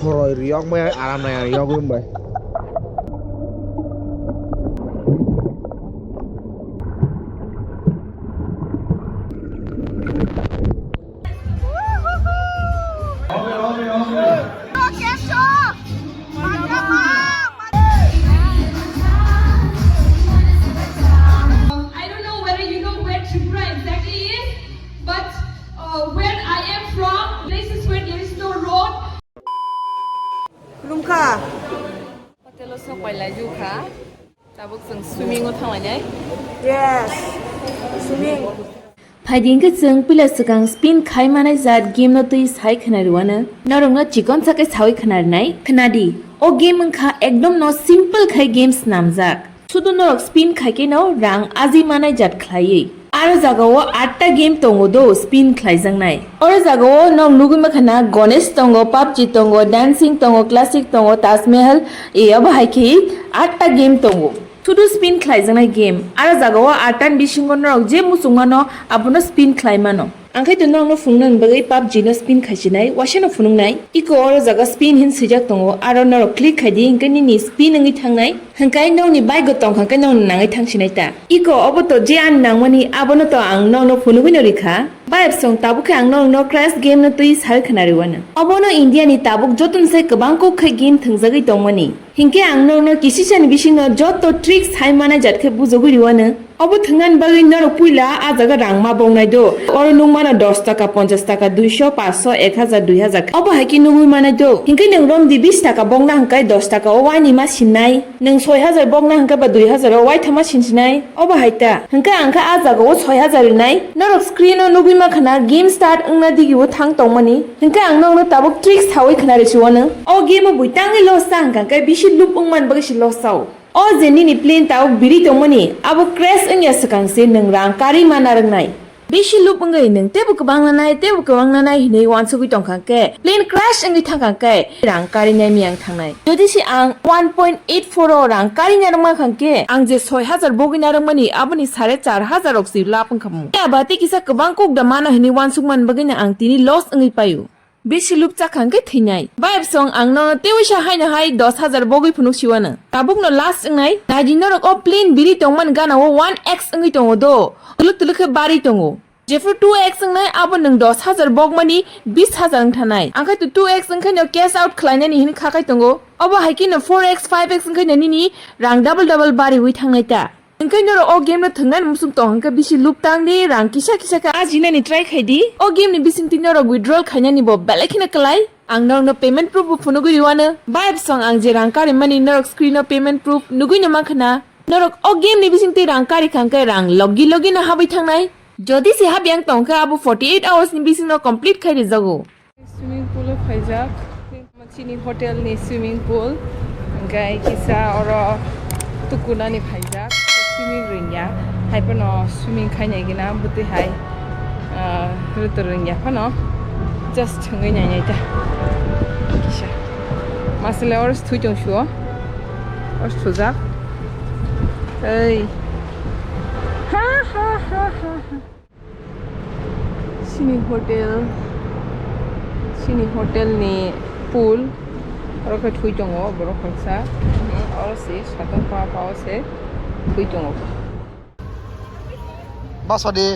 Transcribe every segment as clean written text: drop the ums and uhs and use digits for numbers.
khoroi riyok mai aram na riyok bai. I don't know whether you know where Tripura exactly is, but where I am from, places where there is no road. Rumka. Hotel so koilai ju kha. Tabuk sung swimming o thawai dai. Yes. Swimming. Phading ke chung pila sakang spin khai manai zat game no tui sai khana ruana narong no chikon sakai sawi khana nai khnadi o game kha ekdom no simple khai games namjak sudu norok spin khai ke no rang aji manai jat khlai aro jagao 8ta game tongo do spin khlai jangnai oro jagao no nuguma khana ganesh tongo pubg tongo dancing tongo classic tongo taj mahal e aba hai ke 8ta game tongo Tudu spin klai jangnai game ara jagao atan bisingo norok je musungmano abono spin klai mano angkai to nong no fungnang bagai pubg no spin khaisinai wasano funungnai iko oro jaga spin hin sijak tongo aro norok click khaidi ingkani ni spin ngi thangnai hangkai nong ni bai go tong hangkai nong nangai thangsinai ta iko oboto je an nangmani abono to ang nong no funugui no rikha Baib song tabuk ang nong no crash game no tui sal khanari wana obono india ni tabuk jotun sai kabang ko khai game thangjagai tongmani hingke ang nong no kisisani bising no joto tricks hai mana jatkhe bujogui riwana obo thangan bagai norok puila a jaga rangma bongnai do oro nungmana 10 taka 50 taka 200 500 1000 2000 obo haiki nungui manai do hingke nang rom di 20 taka bongna hangkai 10 taka o wai ni ma sinai nang 6000 bongna hangkai ba 2000 o wai thama sinsinai obo haita hangka angka a jaga o 6000 nai norok screen no nugui ma khana game start ungna digi o thang tongmani hingka ang nong no tabuk tricks hawai khana richuana o game buitangi loss ta hangka kai bisi loop ungman bagai si loss sao O jeni ni plane tau biri tongmani abo crash engya sakang se nang rang kari mana rangnai bisi loop ngai nang tebu kabang nanai hinei wansugui tongkhang ke plane crash engi thangkang ke rang kari nai miang thangnai jodi si ang 1.84 rang kari na rangma khangke ang je 6000 bogi na rangmani aboni 4500 ok si lapang khamu ya bati kisa kabang kok da mana hinei wansugman bagina ang tini loss engi payu Bisi loop chakhang ke thinai vibe song ang no tewisa haina hai 10000 bogi phunuk siwana tabuk no last ngai naji norok o plane biri tongman gana o 1x ngai tongo do tuluk bari tongo Jeffrey 2x ngai abo nang 10000 bogmani 20000 thanai angkai tu 2x ngai no cash out khlaina ni hin khakai tongo abo haiki no 4x 5x ngai ni rang double bari wi thangnai ta Engkai noro o game no thangnan musung tong hangka bisi loop tangni rang kisa ka ajina ni try khaidi o game ni bising tin noro withdrawal khaina ni bo balakhina kalai ang nong no payment proof phunugui riwana vibe song ang je rang kari mani norok screen no payment proof nugui no makhana norok o game ni bising ti rang kari khangkai rang logi na habai thangnai jodi se habyang tongka abo 48 hours ni bising no complete khai rijago Swimming pool khaijak machini hotel ni swimming pool gai kisa oro tukuna ni khaijak swimming rengya hai pano swimming khainai gina buti hai Riyokna Rwngya pano just ngai nyai ta kisha masale ors thui jong shuo ors thuja ei ha sini hotel ni pool oro ka thui jong o boro khaksa oro se sata pa se thui jong o Basodi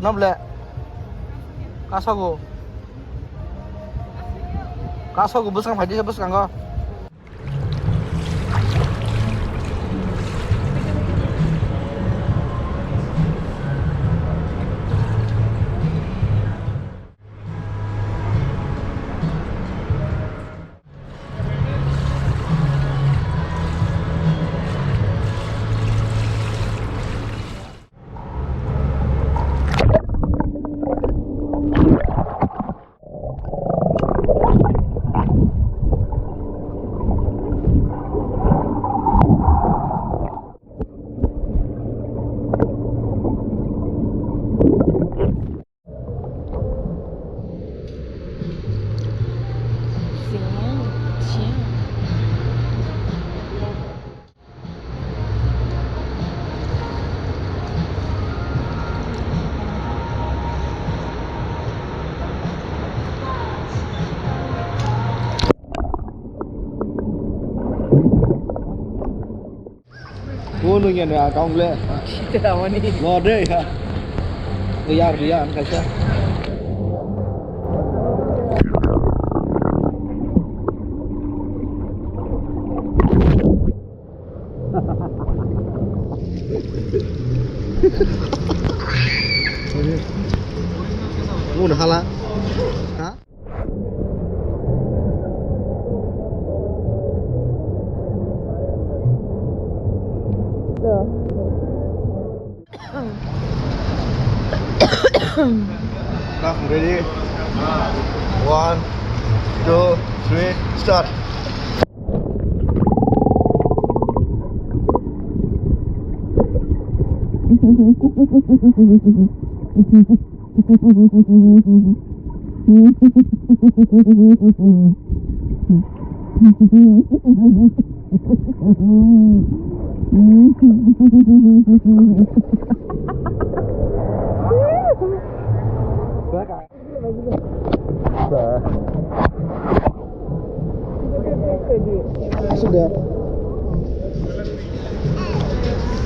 Nable kasago busang phadi bus kanggo nu nya na kong le. Kita awani. Lo de ha. Riyan Kaisa. Lu udah kalah. Hah? Nah, ready? 1, 2, 3, start. Sudah.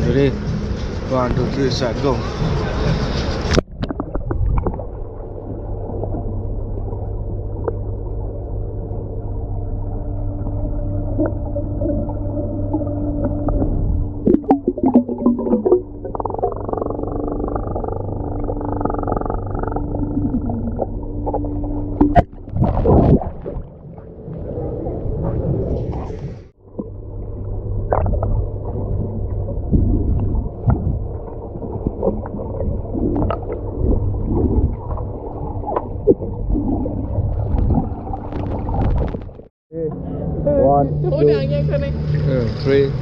Ready? 1, 2, 3, start, go. One, 2, 3,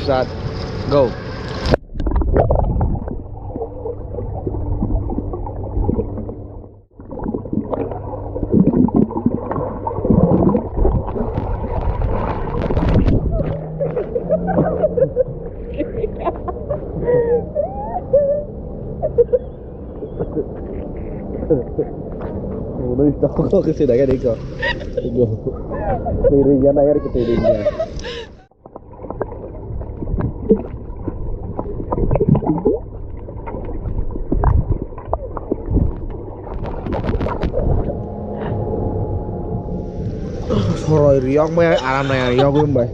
start, go. Udah kok ke sini aja Diko. Tiringnya naik ke tiringnya. Rồi Riyok mới làm này Riyok luôn vậy.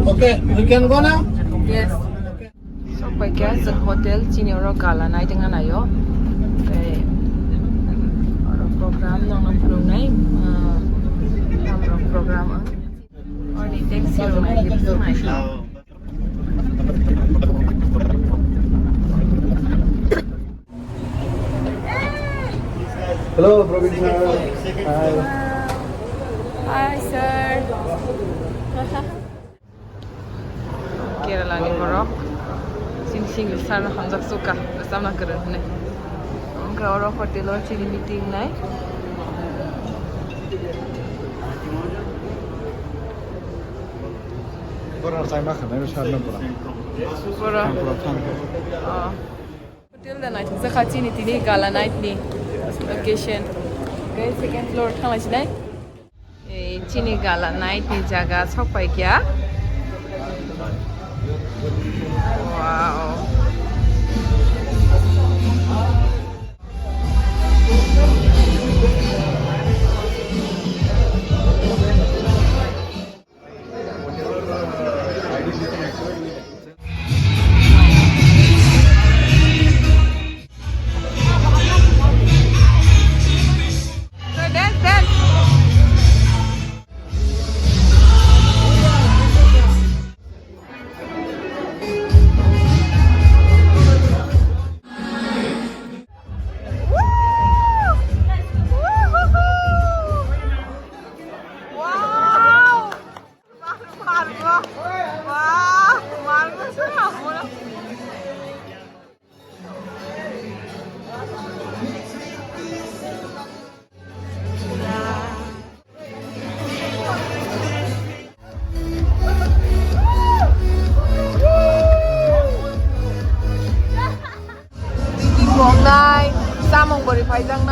Okay, we can go now? Yes. So pagka sa hotel Chinoro Gala night dengan ayo. Okay. Orang program nang prunai program. Or di taxi rumah gitu mai. Hello, Provincial. Hi. Hi sir. Kerala ni borok. Sing sana hamzak suka bersama keren nih. Angka orang hotel or cini meeting nai. Korang saya makan, tapi sana pula. Pura. Hotel dah night. Saya cini tini Gala night ni location. Okay, second floor thang lagi nai. Cini Gala night ni jaga sampai kya? Wow.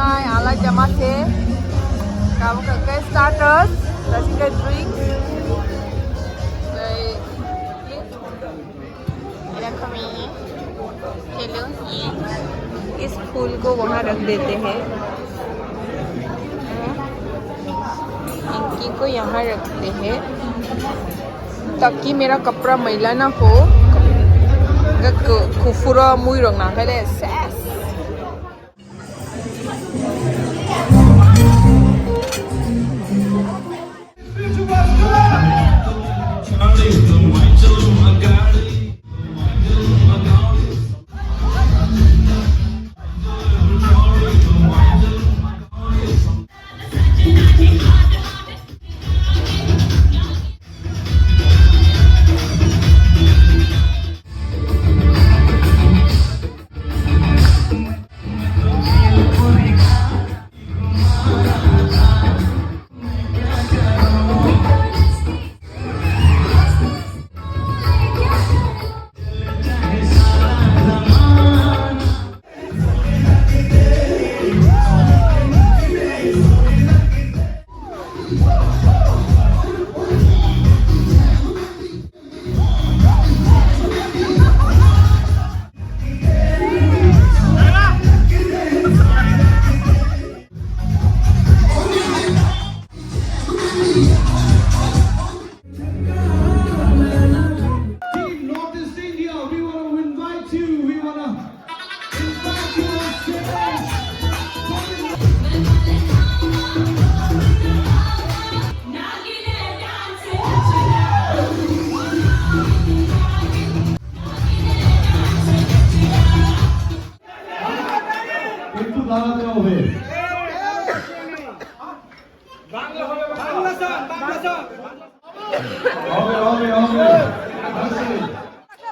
nai ala jamase. Kamu ke starters, kasih ke drinks. इस फूल को वहाँ रख देते हैं, इनकी को यहाँ रखते हैं ताकि मेरा कपड़ा मैला ना हो. कुफुरा मुई रंगना करे cess.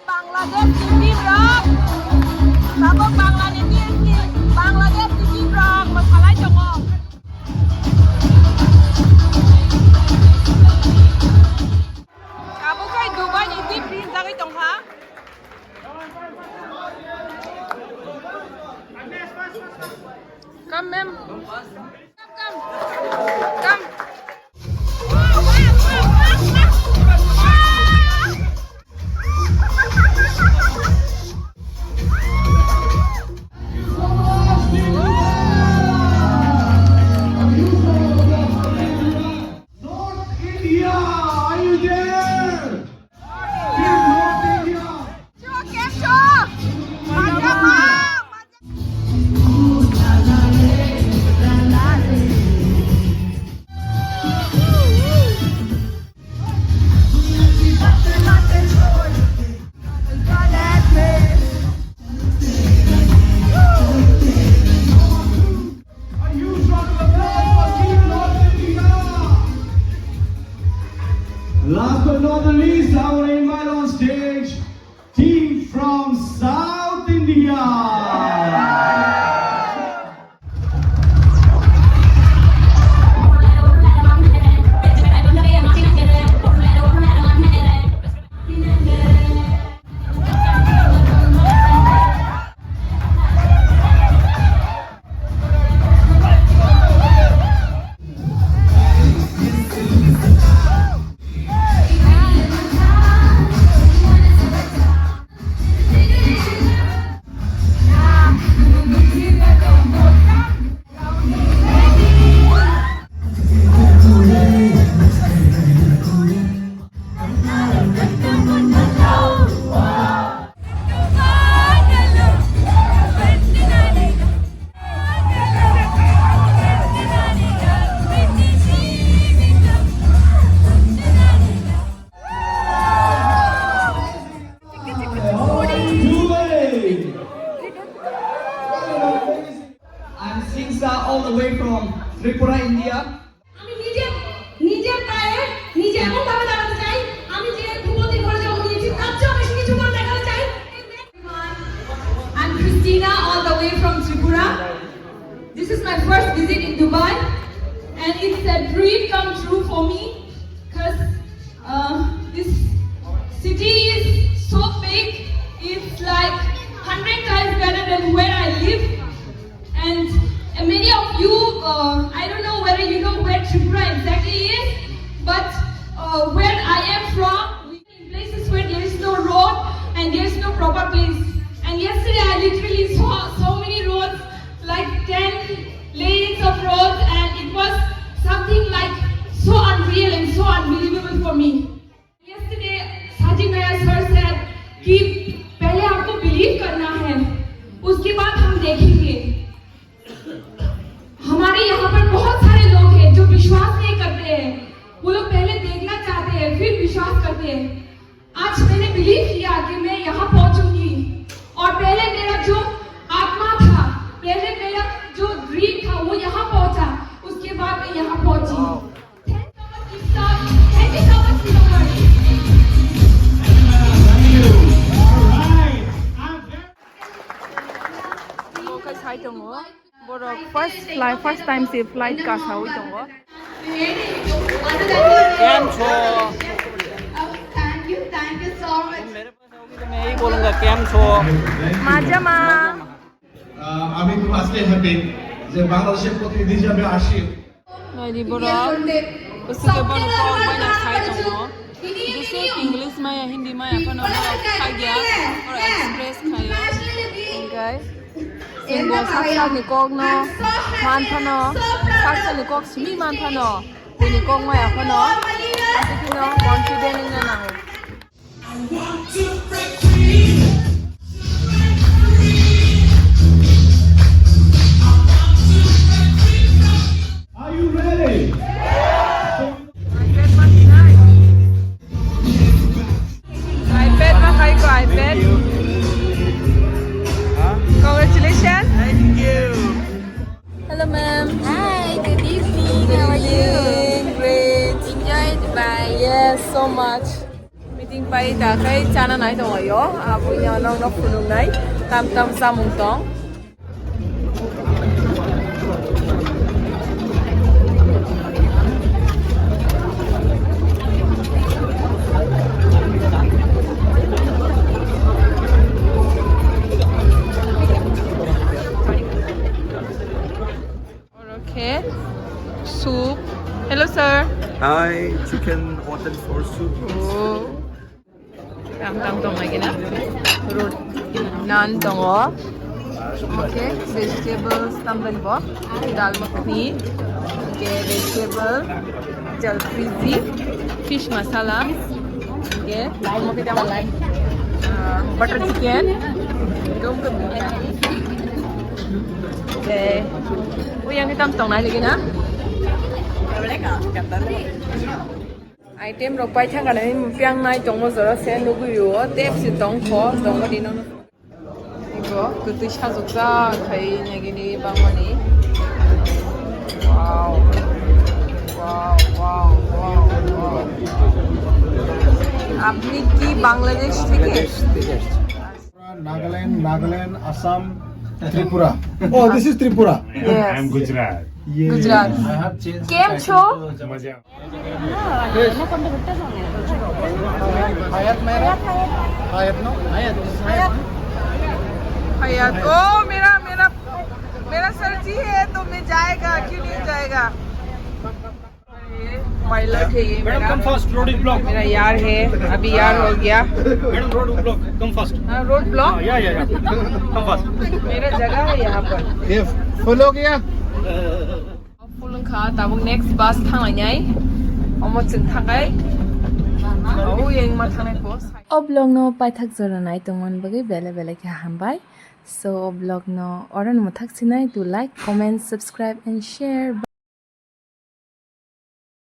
Bangladesh TV rock, sabuk Bangladesh TV rock, masalai jongok. Kamu kai Dubai ini please dari tongha. Come ma'am, come. Last but not the least, I want to invite on stage team from South India. I'm Kisa all the way from Tripura, India. আমি নিজের পায়ে নিজে এমন ভাবে দাঁড়াতে চাই, আমি যে ভূপতির ঘরে জন্ম নিয়েছি তার চেয়ে বেশি কিছু করে দেখাতে চাই. I'm Christina all the way from Tripura. This is my first visit in Dubai and it's a dream come true for me because this city is so big. It's like 100 times better than where I live, and many of I don't know whether you know where Tripura exactly is, but where I am from, we in places where there is no road and there is no proper place. And yesterday I literally saw so many roads, like 10 lanes of roads, and it was something like so unreal and so unbelievable for me. Yesterday, Sajid Naya sir said कि पहले आपको believe करना है, उसके बाद हम देखेंगे. हमारे यहाँ पर बहुत सारे लोग हैं जो विश्वास नहीं करते हैं. वो लोग पहले देखना चाहते हैं, फिर विश्वास करते हैं. आज मैंने बिलीव किया कि मैं यहाँ पहुँचूंगी, और पहले मेरा जो आत्मा था, पहले मेरा जो ड्रीम था, वो यहाँ पहुँचा. उसके बाद मैं यहाँ पहुँची. Thank you so much, Kisa. Hai tong go. Boro first time se flight ka sa oi tong go. कैम छो Thank you so much. मेरे पास आओगी तो मैं यही बोलूँगा कैम छो Maja ma. আমি খুব আজকে হ্যাপি যে বাংলাদেশের প্রতিনিধি হিসেবে আসি Nai di boro. Usu ke boro ko banyak hai tong go. Jise English ma ya Hindi ma ya pano khai gya or express khayo. Okay. Singbo saksa ni kok no man phano saksa ni kok simi man phano ni kok ma ya phano asiki no confident na na. Are you ready? iPad ma khai ko iPad. Congratulations. Thank you Hello ma'am. Hi, good evening. How are you? Great. Enjoy Dubai. Yes, so much. Meeting pai da kai chana nai dong ayo. Abu nya nong nok phunung nai. Tam samung tong. Okay. Soup. Hello sir. Hi, chicken water for soup. Oh. Tam tong lagi na. Rot. Naan tong o. Okay. Vegetables tam dan bo. Dal makhani. Okay. Vegetable. Jalfrezi. Fish masala. Okay. Okay. Tam butter chicken. Dom ke. Okay. Oh, yang kita tong nai lagi na. Item rok pai thang kana ni piang nai tong mo zora se nu gu yo tep si tong kho tong ga di no ibo tu tu sha zok za khai ne gi ni bang ma ni. Wow. আপনি কি বাংলাদেশ থেকে? Nagaland, Assam, Tripura. Oh, this is Tripura. Yes. I'm Gujarat. Gujarat. I have changed. કેમ છો? मजा Hayat Mera. Hayat no? Hayat. हयात ओ मेरा sir जी है तो मैं जाएगा क्यों नहीं जाएगा पायलट है ये madam come fast road is block मेरा यार है अभी यार हो गया madam road block come fast हाँ रोड ब्लॉक या कम फास्ट मेरा जगह है यहाँ पर If full हो गया? फुल खा तब नेक्स्ट बस थांनाय अमो जों थांगाय औ yang ma थांनाय को Oblog no paithak jora nai tongmon bagi bele ke hambai. So oblog no oran muthak sinai to like, comment, subscribe and share.